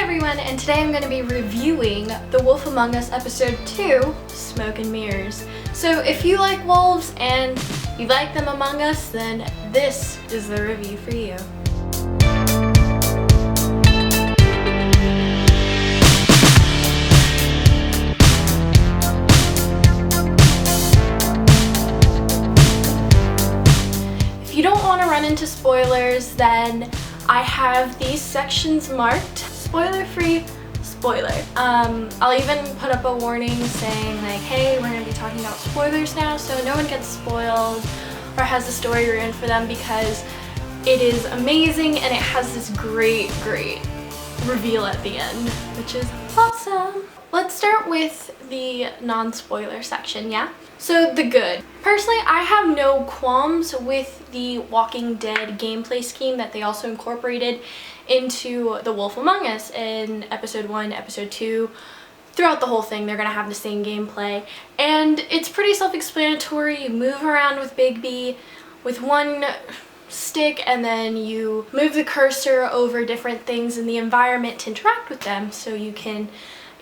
everyone, and today I'm going to be reviewing The Wolf Among Us Episode 2, Smoke and Mirrors. So if you like wolves and you like them among us, then this is the review for you. If you don't want to run into spoilers, then I have these sections marked spoiler-free, spoiler. I'll even put up a warning saying like, hey, we're going to be talking about spoilers now, so no one gets spoiled or has the story ruined for them, because it is amazing and it has this great reveal at the end, which is awesome. Let's start with the non-spoiler section, yeah? So the good. Personally, I have no qualms with the Walking Dead gameplay scheme that they also incorporated into The Wolf Among Us in Episode 1, Episode 2. Throughout the whole thing, they're going to have the same gameplay. And it's pretty self-explanatory. You move around with Bigby with one stick, and then you move the cursor over different things in the environment to interact with them, so you can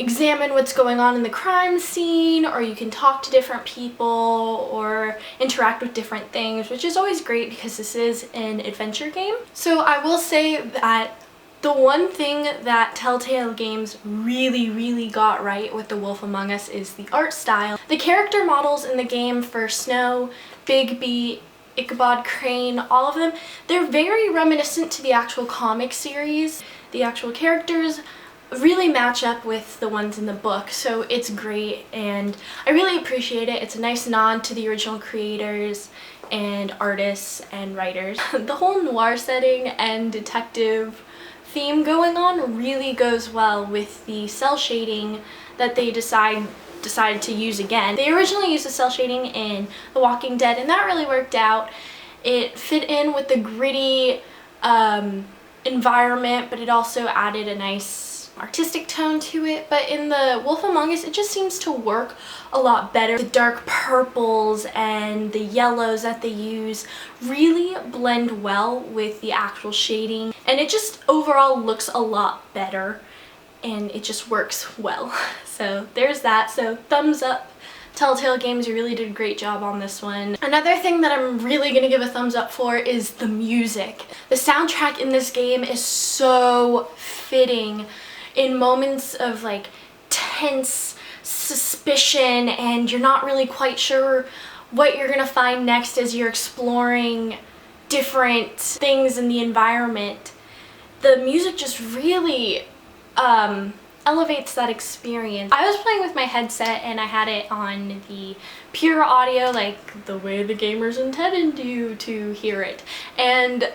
examine what's going on in the crime scene, or you can talk to different people or interact with different things, which is always great because this is an adventure game. So I will say that the one thing that TellTale games really got right with The Wolf Among Us is the art style. The character models in the game for Snow, Bigby, Ichabod Crane, all of them, they're very reminiscent to the actual comic series. The actual characters really match up with the ones in the book, so it's great and I really appreciate it. It's a nice nod to the original creators and artists and writers. The whole noir setting and detective theme going on really goes well with the cell shading that they decided to use again. They originally used the cell shading in The Walking Dead, and that really worked out. It fit in with the gritty environment, but it also added a nice artistic tone to it. But in The Wolf Among Us, it just seems to work a lot better. The dark purples and the yellows that they use really blend well with the actual shading, and it just overall looks a lot better and it just works well. So there's that. So thumbs up. TellTale Games, you really did a great job on this one. Another thing that I'm really gonna give a thumbs up for is the music. The soundtrack in this game is so fitting in moments of like tense suspicion and you're not really quite sure what you're gonna find next as you're exploring different things in the environment. The music just really elevates that experience. I was playing with my headset and I had it on the pure audio, like the way the gamers intended you to hear it, and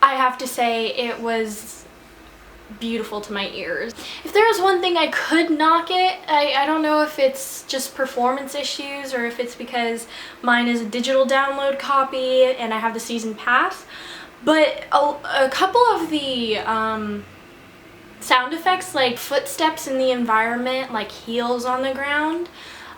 I have to say it was beautiful to my ears. If there was one thing I could knock it, I don't know if it's just performance issues or if it's because mine is a digital download copy and I have the season pass, but a couple of the sound effects, like footsteps in the environment, like heels on the ground,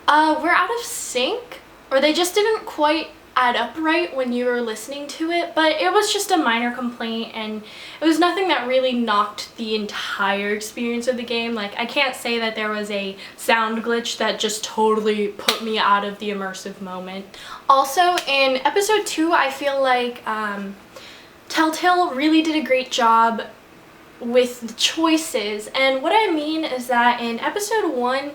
were out of sync, or they just didn't quite add up right when you were listening to it. But it was just a minor complaint and it was nothing that really knocked the entire experience of the game. Like, I can't say that there was a sound glitch that just totally put me out of the immersive moment. Also, in episode 2, I feel like TellTale really did a great job with the choices, and what I mean is that in episode 1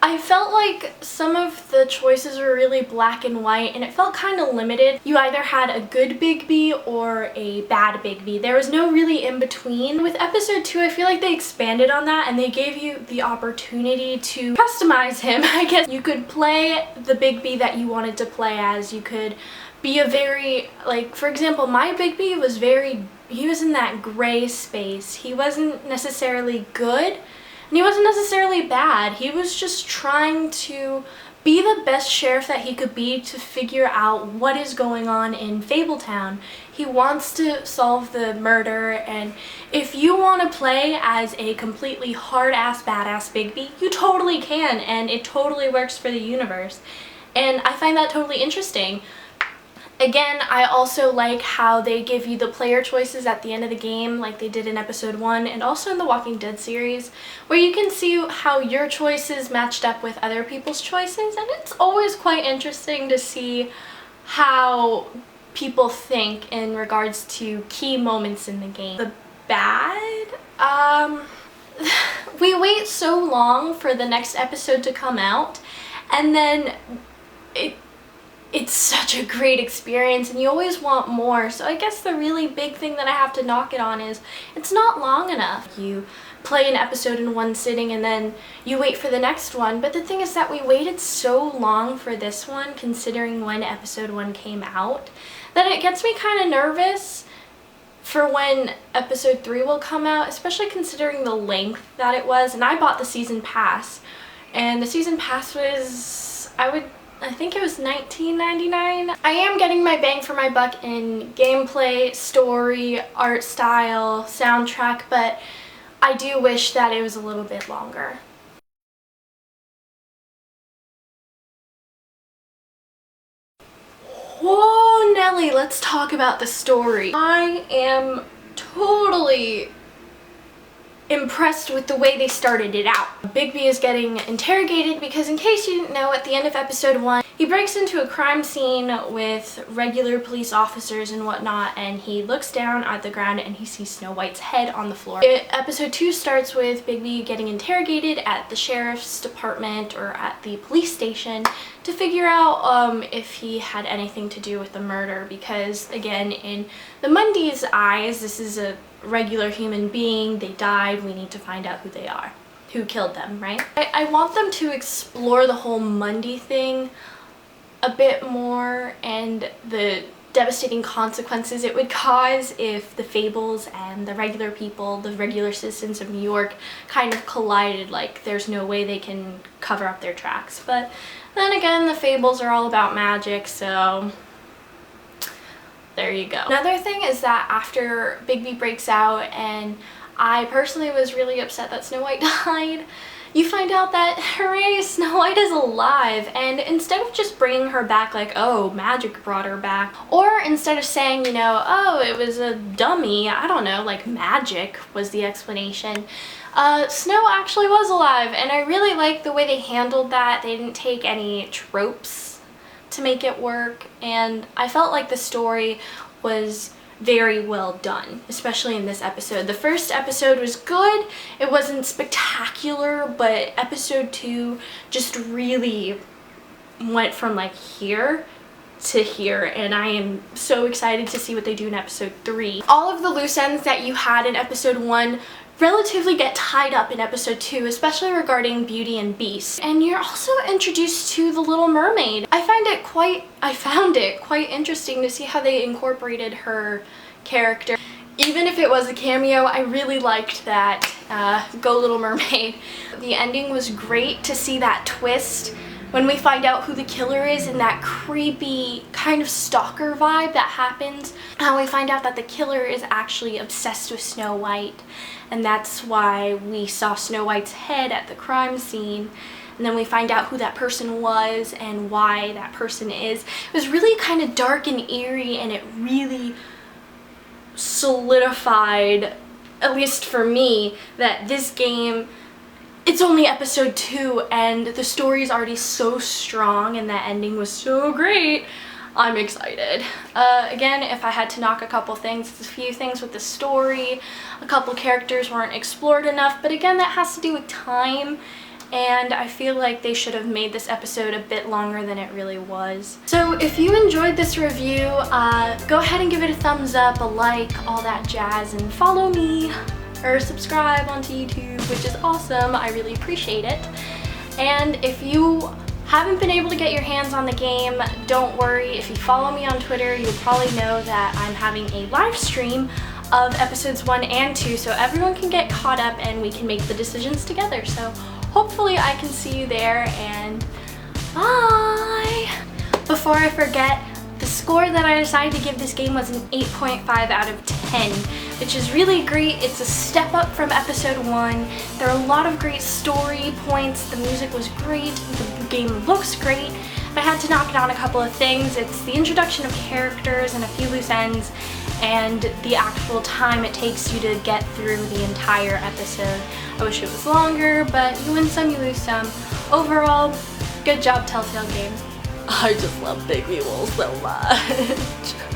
I felt like some of the choices were really black and white and it felt kind of limited. You either had a good Bigby or a bad Bigby. There was no really in between. With episode 2, I feel like they expanded on that and they gave you the opportunity to customize him. I guess you could play the Bigby that you wanted to play as. You could be a very, like, for example, my Bigby was he was in that gray space. He wasn't necessarily good and he wasn't necessarily bad. He was just trying to be the best sheriff that he could be to figure out what is going on in Fabletown. He wants to solve the murder, and if you want to play as a completely hard-ass, badass Bigby, you totally can, and it totally works for the universe. And I find that totally interesting. Again, I also like how they give you the player choices at the end of the game like they did in episode 1 and also in the Walking Dead series, where you can see how your choices matched up with other people's choices, and it's always quite interesting to see how people think in regards to key moments in the game. The bad? We wait so long for the next episode to come out, and then it's such a great experience and you always want more. So I guess the really big thing that I have to knock it on is it's not long enough. You play an episode in one sitting and then you wait for the next one, but the thing is that we waited so long for this one, considering when episode 1 came out, that it gets me kind of nervous for when episode 3 will come out, especially considering the length that it was. And I bought the season pass, and the season pass was, I think it was $19.99. I am getting my bang for my buck in gameplay, story, art style, soundtrack, but I do wish that it was a little bit longer. Whoa, Nelly, let's talk about the story. I am totally impressed with the way they started it out. Bigby is getting interrogated because, in case you didn't know, at the end of episode 1, he breaks into a crime scene with regular police officers and whatnot, and he looks down at the ground and he sees Snow White's head on the floor. Episode 2 starts with Bigby getting interrogated at the sheriff's department or at the police station to figure out if he had anything to do with the murder, because again, in the Mundy's eyes, this is a regular human being. They died, we need to find out who they are, who killed them, right? I want them to explore the whole Mundy thing a bit more and the devastating consequences it would cause if the Fables and the regular people, the regular citizens of New York, kind of collided. Like, there's no way they can cover up their tracks. But then again, the Fables are all about magic, so there you go. Another thing is that after Bigby breaks out, and I personally was really upset that Snow White died, you find out that, hooray, Snow White is alive, and instead of just bringing her back like, oh, magic brought her back, or instead of saying, you know, oh, it was a dummy, I don't know, like magic was the explanation, Snow actually was alive, and I really like the way they handled that. They didn't take any tropes to make it work, and I felt like the story was very well done, especially in this episode. The first episode was good, it wasn't spectacular, but episode 2 just really went from like here to here, and I am so excited to see what they do in episode 3. All of the loose ends that you had in episode 1 relatively get tied up in episode 2, especially regarding Beauty and Beast. And you're also introduced to the Little Mermaid. I found it quite interesting to see how they incorporated her character. Even if it was a cameo, I really liked that. Go Little Mermaid. The ending was great to see that twist when we find out who the killer is and that creepy kind of stalker vibe that happens. How we find out that the killer is actually obsessed with Snow White, and that's why we saw Snow White's head at the crime scene. And then we find out who that person was and why that person is. It was really kind of dark and eerie, and it really solidified, at least for me, that this game, it's only episode 2 and the story is already so strong and that ending was so great. I'm excited. Again, if I had to knock a couple things, it's a few things with the story. A couple characters weren't explored enough, but again, that has to do with time, and I feel like they should have made this episode a bit longer than it really was. So if you enjoyed this review, go ahead and give it a thumbs up, a like, all that jazz, and follow me or subscribe onto YouTube, which is awesome. I really appreciate it. And if you haven't been able to get your hands on the game, don't worry. If you follow me on Twitter, you'll probably know that I'm having a live stream of episodes 1 and 2, so everyone can get caught up and we can make the decisions together. So hopefully I can see you there, and bye! Before I forget, the score that I decided to give this game was an 8.5 out of 10, which is really great. It's a step up from episode 1. There are a lot of great story points, the music was great, the game looks great, If I had to knock down a couple of things, it's the introduction of characters and a few loose ends, and the actual time it takes you to get through the entire episode. I wish it was longer, but you win some, you lose some. Overall, good job, TellTale Games. I just love Big Mule so much.